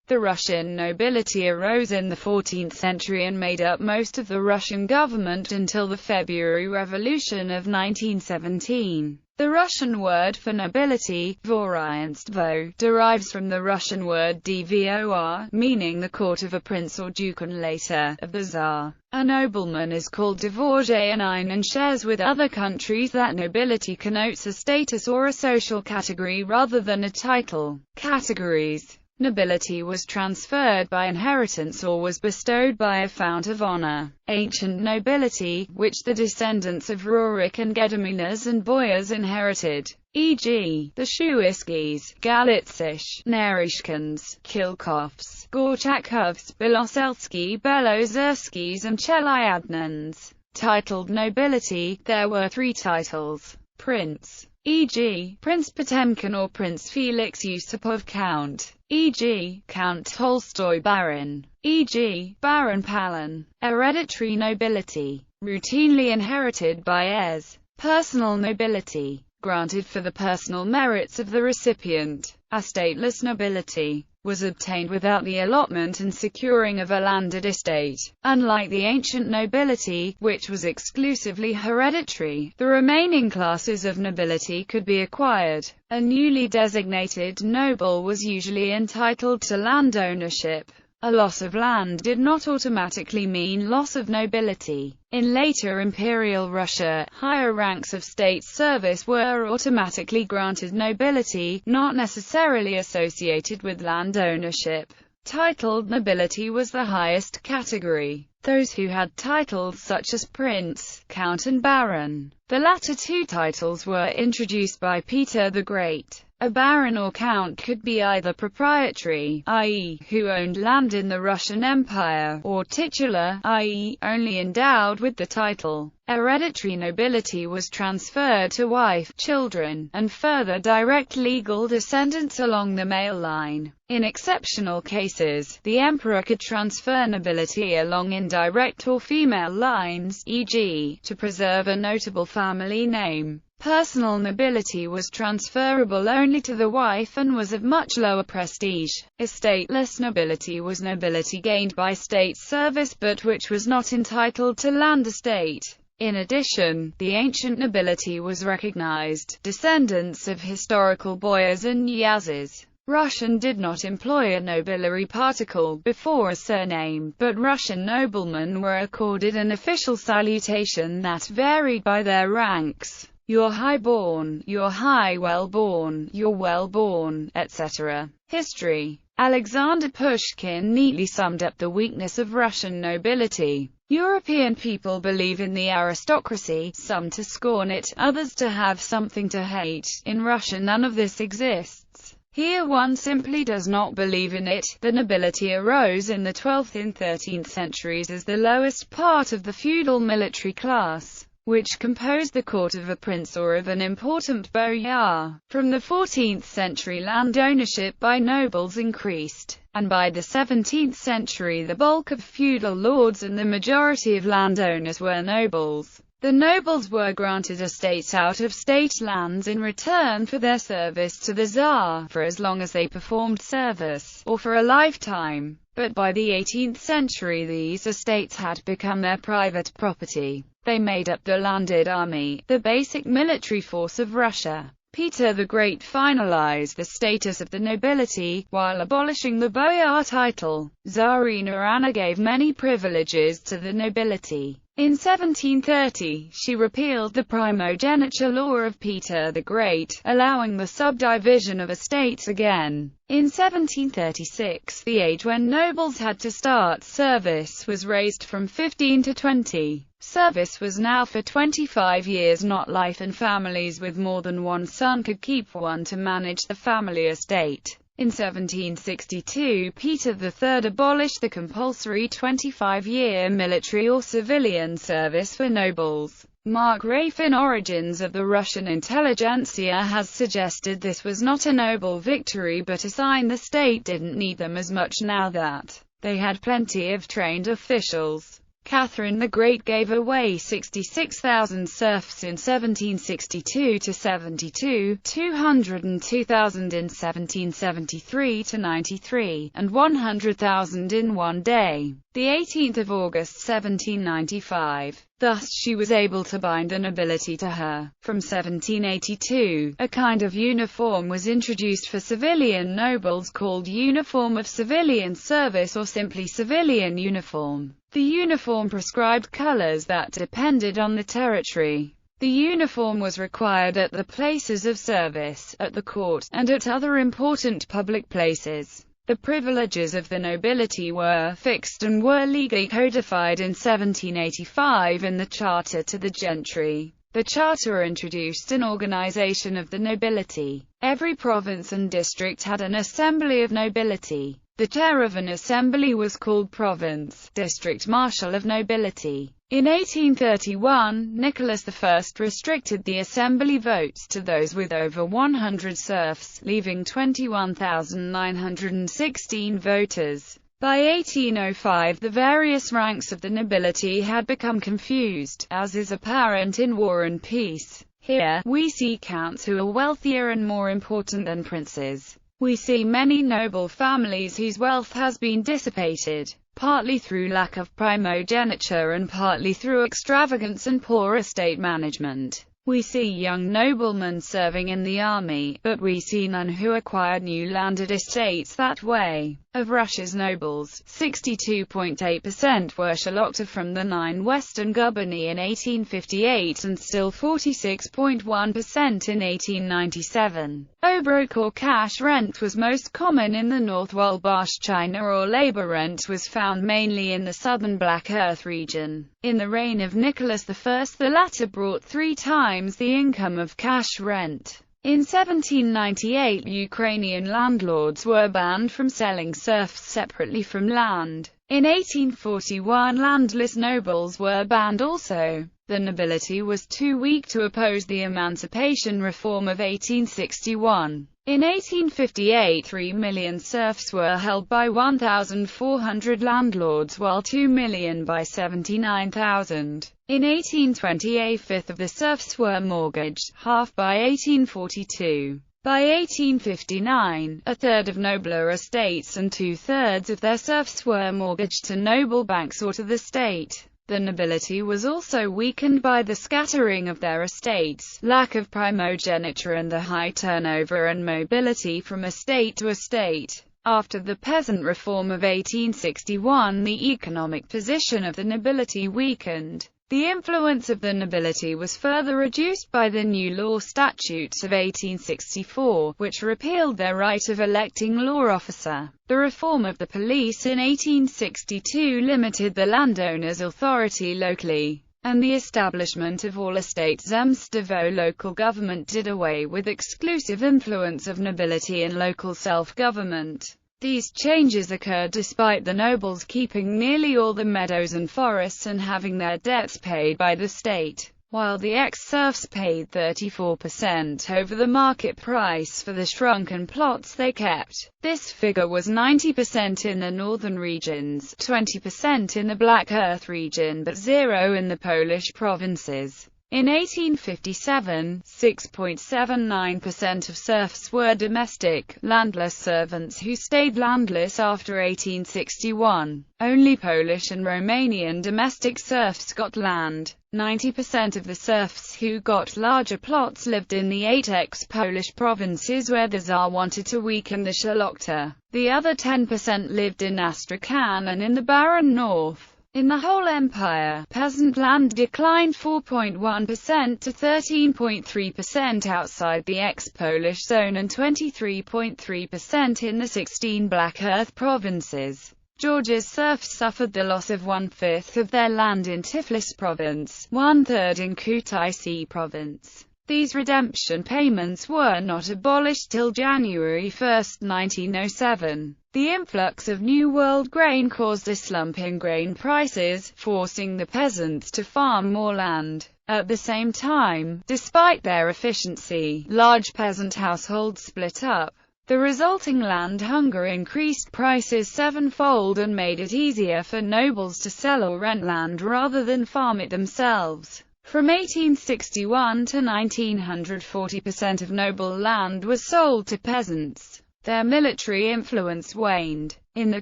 The Russian nobility arose in the 14th century and made up most of the Russian government until the February Revolution of 1917. The Russian word for nobility, dvoryanstvo, derives from the Russian word dvor, meaning the court of a prince or duke and later, of the Tsar. A nobleman is called dvoryanин and shares with other countries that nobility connotes a status or a social category rather than a title. Categories. Nobility was transferred by inheritance or was bestowed by a fount of honor. Ancient nobility, which the descendants of Rurik and Gediminas and boyars inherited, e.g., the Shuiskis, Galitzis, Nerishkins, Kilkovs, Gorchakovs, Beloselsky, Belozerskis and Chelyadnins. Titled nobility, there were three titles: Prince, e.g., Prince Potemkin or Prince Felix Yusupov, Count, e.g., Count Tolstoy, Baron, e.g., Baron Palin. Hereditary nobility, routinely inherited by heirs. Personal nobility, granted for the personal merits of the recipient. A stateless nobility was obtained without the allotment and securing of a landed estate. Unlike the ancient nobility, which was exclusively hereditary, the remaining classes of nobility could be acquired. A newly designated noble was usually entitled to land ownership. A loss of land did not automatically mean loss of nobility. In later Imperial Russia, higher ranks of state service were automatically granted nobility, not necessarily associated with land ownership. Titled nobility was the highest category. Those who had titles such as Prince, Count and Baron. The latter two titles were introduced by Peter the Great. A baron or count could be either proprietary, i.e., who owned land in the Russian Empire, or titular, i.e., only endowed with the title. Hereditary nobility was transferred to wife, children, and further direct legal descendants along the male line. In exceptional cases, the emperor could transfer nobility along indirect or female lines, e.g., to preserve a notable family name. Personal nobility was transferable only to the wife and was of much lower prestige. Estateless nobility was nobility gained by state service but which was not entitled to land estate. In addition, the ancient nobility was recognized, descendants of historical boyars and knyazes. Russian did not employ a nobiliary particle before a surname, but Russian noblemen were accorded an official salutation that varied by their ranks. Your high-born, your high well-born, your well-born, etc. History. Alexander Pushkin neatly summed up the weakness of Russian nobility. European people believe in the aristocracy, some to scorn it, others to have something to hate. In Russia none of this exists. Here one simply does not believe in it. The nobility arose in the 12th and 13th centuries as the lowest part of the feudal military class, which composed the court of a prince or of an important boyar. From the 14th century land ownership by nobles increased, and by the 17th century the bulk of feudal lords and the majority of landowners were nobles. The nobles were granted estates out of state lands in return for their service to the Tsar, for as long as they performed service, or for a lifetime. But by the 18th century these estates had become their private property. They made up the landed army, the basic military force of Russia. Peter the Great finalized the status of the nobility, while abolishing the boyar title. Tsarina Anna gave many privileges to the nobility. In 1730, she repealed the primogeniture law of Peter the Great, allowing the subdivision of estates again. In 1736, the age when nobles had to start service was raised from 15 to 20. Service was now for 25 years, not life, and families with more than one son could keep one to manage the family estate. In 1762, Peter III abolished the compulsory 25-year military or civilian service for nobles. Mark Rafe in Origins of the Russian Intelligentsia has suggested this was not a noble victory but a sign the state didn't need them as much now that they had plenty of trained officials. Catherine the Great gave away 66,000 serfs in 1762–72, 202,000 in 1773–93, and 100,000 in one day, the 18th of August 1795. Thus she was able to bind the nobility to her. From 1782, a kind of uniform was introduced for civilian nobles called Uniform of Civilian Service or simply Civilian Uniform. The uniform prescribed colors that depended on the territory. The uniform was required at the places of service, at the court, and at other important public places. The privileges of the nobility were fixed and were legally codified in 1785 in the Charter to the Gentry. The Charter introduced an organization of the nobility. Every province and district had an assembly of nobility. The chair of an assembly was called Province, District Marshal of Nobility. In 1831, Nicholas I restricted the assembly votes to those with over 100 serfs, leaving 21,916 voters. By 1805 the various ranks of the nobility had become confused, as is apparent in War and Peace. Here, we see counts who are wealthier and more important than princes. We see many noble families whose wealth has been dissipated, partly through lack of primogeniture and partly through extravagance and poor estate management. We see young noblemen serving in the army, but we see none who acquired new landed estates that way. Of Russia's nobles, 62.8% were Shalokta from the 9 Western Gubernii in 1858 and still 46.1% in 1897. Obrok or cash rent was most common in the north, while Bashchina or labor rent was found mainly in the southern Black Earth region. In the reign of Nicholas I, the latter brought 3 times the income of cash rent. In 1798, Ukrainian landlords were banned from selling serfs separately from land. In 1841, landless nobles were banned also. The nobility was too weak to oppose the emancipation reform of 1861. In 1858, 3 million serfs were held by 1,400 landlords, while 2 million by 79,000. In 1820, a fifth of the serfs were mortgaged, half by 1842. By 1859, a third of nobler estates and 2/3 of their serfs were mortgaged to noble banks or to the state. The nobility was also weakened by the scattering of their estates, lack of primogeniture and the high turnover and mobility from estate to estate. After the peasant reform of 1861, the economic position of the nobility weakened. The influence of the nobility was further reduced by the new law statutes of 1864, which repealed their right of electing law officer. The reform of the police in 1862 limited the landowner's authority locally, and the establishment of all estates-zemstvo local government did away with exclusive influence of nobility in local self-government. These changes occurred despite the nobles keeping nearly all the meadows and forests and having their debts paid by the state, while the ex-serfs paid 34% over the market price for the shrunken plots they kept. This figure was 90% in the northern regions, 20% in the Black Earth region, but 0% in the Polish provinces. In 1857, 6.79% of serfs were domestic, landless servants who stayed landless after 1861. Only Polish and Romanian domestic serfs got land. 90% of the serfs who got larger plots lived in the 8 ex-Polish provinces where the Tsar wanted to weaken the Shalokta. The other 10% lived in Astrakhan and in the barren north. In the whole empire, peasant land declined 4.1% to 13.3% outside the ex-Polish zone and 23.3% in the 16 Black Earth provinces. Georgia's serfs suffered the loss of 1/5 of their land in Tiflis province, 1/3 in Kutaisi province. These redemption payments were not abolished till January 1, 1907. The influx of New World grain caused a slump in grain prices, forcing the peasants to farm more land. At the same time, despite their efficiency, large peasant households split up. The resulting land hunger increased prices sevenfold and made it easier for nobles to sell or rent land rather than farm it themselves. From 1861 to 1900, 40% of noble land was sold to peasants. Their military influence waned. In the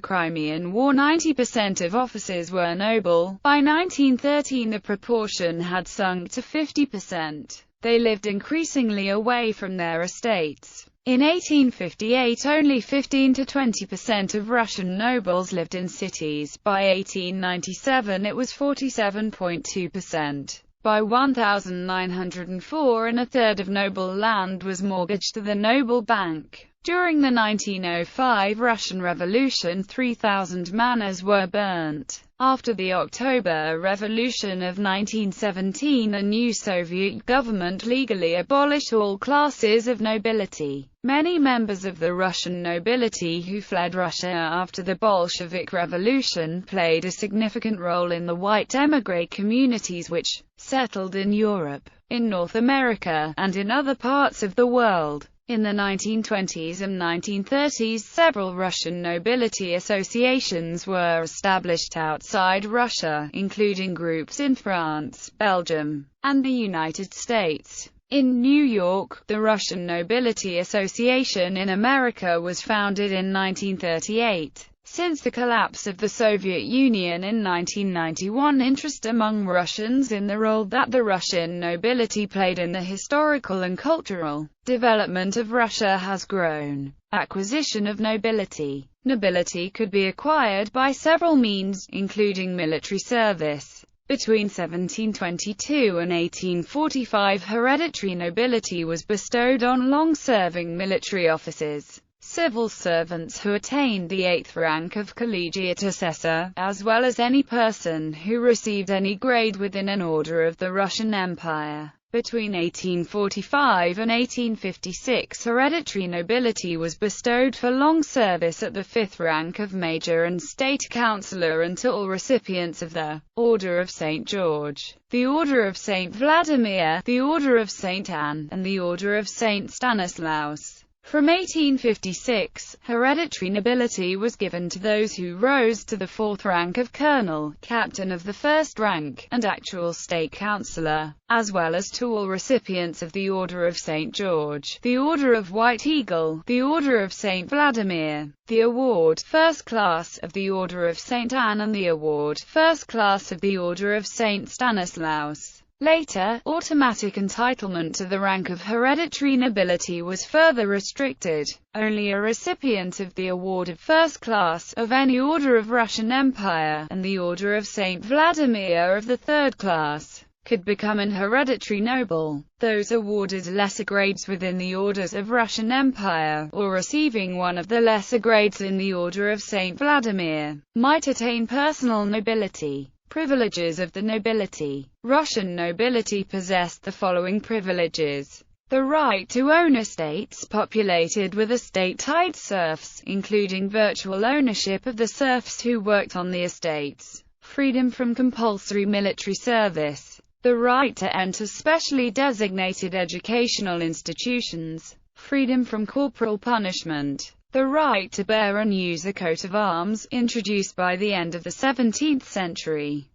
Crimean War, 90% of officers were noble. By 1913, the proportion had sunk to 50%. They lived increasingly away from their estates. In 1858, only 15 to 20% of Russian nobles lived in cities. By 1897, it was 47.2%. By 1904, a third of noble land was mortgaged to the Noble Bank. During the 1905 Russian Revolution, 3,000 manors were burnt. After the October Revolution of 1917, a new Soviet government legally abolished all classes of nobility. Many members of the Russian nobility who fled Russia after the Bolshevik Revolution played a significant role in the white émigré communities which settled in Europe, in North America, and in other parts of the world. In the 1920s and 1930s, several Russian nobility associations were established outside Russia, including groups in France, Belgium, and the United States. In New York, the Russian Nobility Association in America was founded in 1938. Since the collapse of the Soviet Union in 1991, interest among Russians in the role that the Russian nobility played in the historical and cultural development of Russia has grown. Acquisition of nobility. Nobility could be acquired by several means, including military service. Between 1722 and 1845, hereditary nobility was bestowed on long-serving military officers. Civil servants who attained the 8th rank of collegiate assessor, as well as any person who received any grade within an order of the Russian Empire. Between 1845 and 1856, hereditary nobility was bestowed for long service at the 5th rank of major and state councillor until all recipients of the Order of St. George, the Order of St. Vladimir, the Order of St. Anne, and the Order of St. Stanislaus. From 1856, hereditary nobility was given to those who rose to the 4th rank of colonel, captain of the 1st rank, and actual state councillor, as well as to all recipients of the Order of St. George, the Order of White Eagle, the Order of St. Vladimir, the Award, First Class, of the Order of St. Anne, and the Award, First Class, of the Order of St. Stanislaus. Later, automatic entitlement to the rank of hereditary nobility was further restricted. Only a recipient of the Award of First Class, of any order of Russian Empire, and the Order of St. Vladimir of the 3rd class, could become an hereditary noble. Those awarded lesser grades within the orders of Russian Empire, or receiving one of the lesser grades in the Order of St. Vladimir, might attain personal nobility. Privileges of the nobility. Russian nobility possessed the following privileges. The right to own estates populated with estate-tied serfs, including virtual ownership of the serfs who worked on the estates. Freedom from compulsory military service. The right to enter specially designated educational institutions. Freedom from corporal punishment. The right to bear and use a coat of arms, introduced by the end of the 17th century.